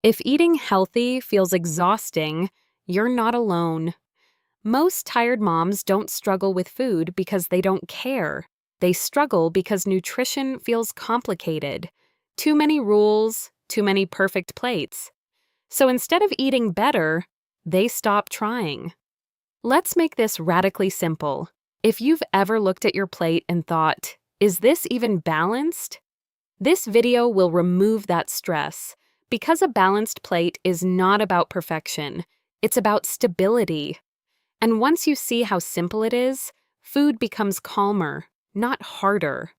If eating healthy feels exhausting, you're not alone. Most tired moms don't struggle with food because they don't care. They struggle because nutrition feels complicated. Too many rules, too many perfect plates. So instead of eating better, they stop trying. Let's make this radically simple. If you've ever looked at your plate and thought, is this even balanced? This video will remove that stress, because a balanced plate is not about perfection, it's about stability. And once you see how simple it is, food becomes calmer, not harder.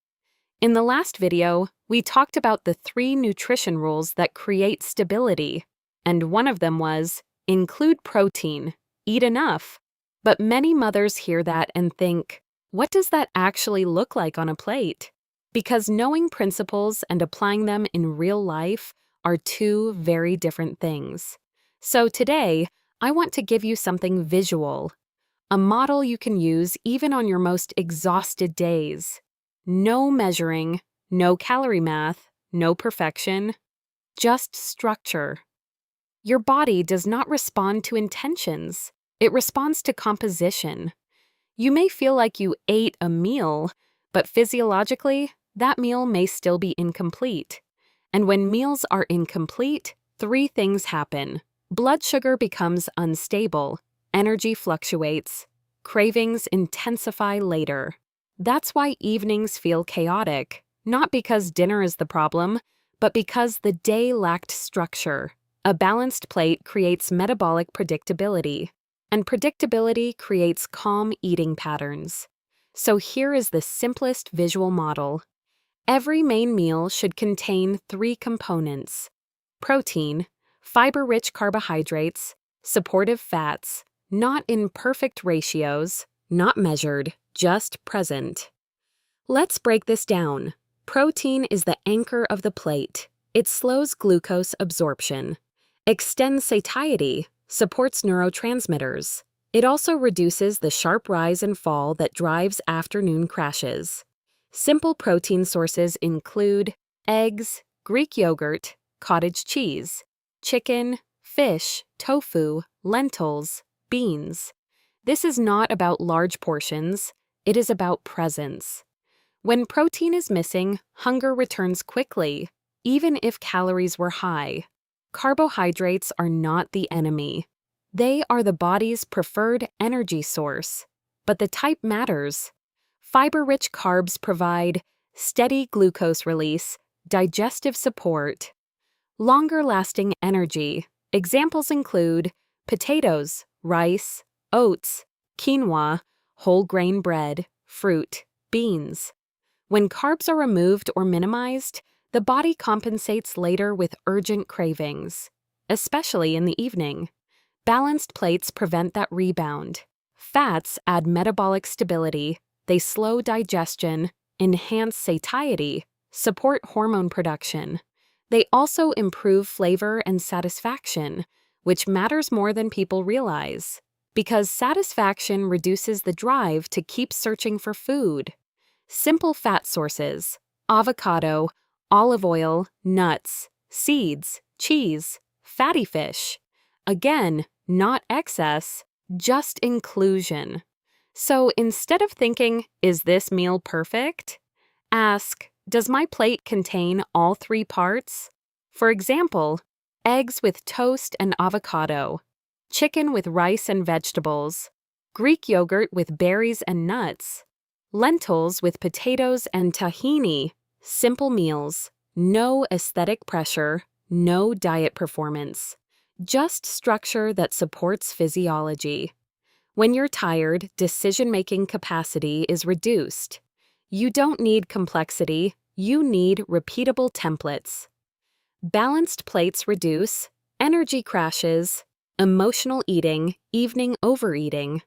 In the last video, we talked about the 3 nutrition rules that create stability, and one of them was, include protein, eat enough. But many mothers hear that and think, what does that actually look like on a plate? Because knowing principles and applying them in real life are 2 very different things. So today, I want to give you something visual, a model you can use even on your most exhausted days. No measuring, no calorie math, no perfection, just structure. Your body does not respond to intentions. It responds to composition. You may feel like you ate a meal, but physiologically, that meal may still be incomplete. And when meals are incomplete, 3 things happen. Blood sugar becomes unstable, energy fluctuates, cravings intensify later. That's why evenings feel chaotic, not because dinner is the problem, but because the day lacked structure. A balanced plate creates metabolic predictability, and predictability creates calm eating patterns. So here is the simplest visual model. Every main meal should contain 3 components: protein, fiber-rich carbohydrates, supportive fats, not in perfect ratios, not measured, just present. Let's break this down. Protein is the anchor of the plate. It slows glucose absorption, extends satiety, supports neurotransmitters. It also reduces the sharp rise and fall that drives afternoon crashes. Simple protein sources include eggs, Greek yogurt, cottage cheese, chicken, fish, tofu, lentils, beans. This is not about large portions, it is about presence. When protein is missing, hunger returns quickly, even if calories were high. Carbohydrates are not the enemy. They are the body's preferred energy source. But the type matters. Fiber-rich carbs provide steady glucose release, digestive support, longer-lasting energy. Examples include potatoes, rice, oats, quinoa, whole grain bread, fruit, beans. When carbs are removed or minimized, the body compensates later with urgent cravings, especially in the evening. Balanced plates prevent that rebound. Fats add metabolic stability. They slow digestion, enhance satiety, support hormone production. They also improve flavor and satisfaction, which matters more than people realize, because satisfaction reduces the drive to keep searching for food. Simple fat sources: avocado, olive oil, nuts, seeds, cheese, fatty fish. Again, not excess, just inclusion. So instead of thinking, is this meal perfect? Ask, does my plate contain all 3 parts? For example, eggs with toast and avocado, chicken with rice and vegetables, Greek yogurt with berries and nuts, lentils with potatoes and tahini. Simple meals, no aesthetic pressure, no diet performance, just structure that supports physiology. When you're tired, decision-making capacity is reduced. You don't need complexity, you need repeatable templates. Balanced plates reduce energy crashes, emotional eating, evening overeating.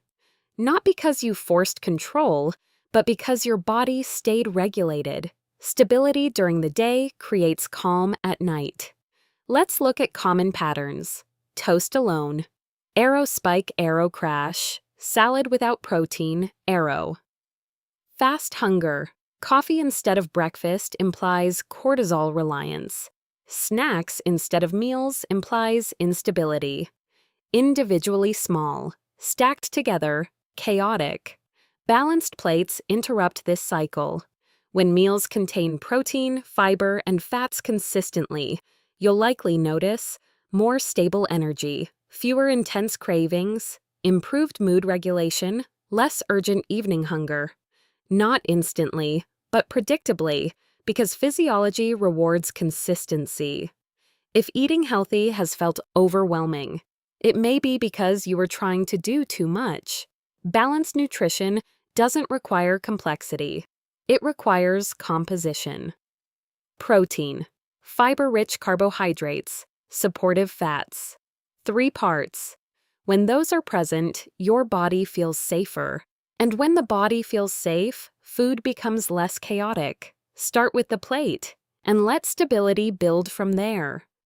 Not because you forced control, but because your body stayed regulated. Stability during the day creates calm at night. Let's look at common patterns. Toast alone, arrow spike, arrow crash, salad without protein, arrow. Fast hunger, coffee instead of breakfast implies cortisol reliance. Snacks instead of meals implies instability. Individually small, stacked together, chaotic. Balanced plates interrupt this cycle. When meals contain protein, fiber, and fats consistently, you'll likely notice more stable energy, fewer intense cravings, improved mood regulation, less urgent evening hunger. Not instantly, but predictably, because physiology rewards consistency. If eating healthy has felt overwhelming, it may be because you were trying to do too much. Balanced nutrition doesn't require complexity. It requires composition. Protein, fiber-rich carbohydrates, supportive fats. 3 parts. When those are present, your body feels safer. And when the body feels safe, food becomes less chaotic. Start with the plate, and let stability build from there.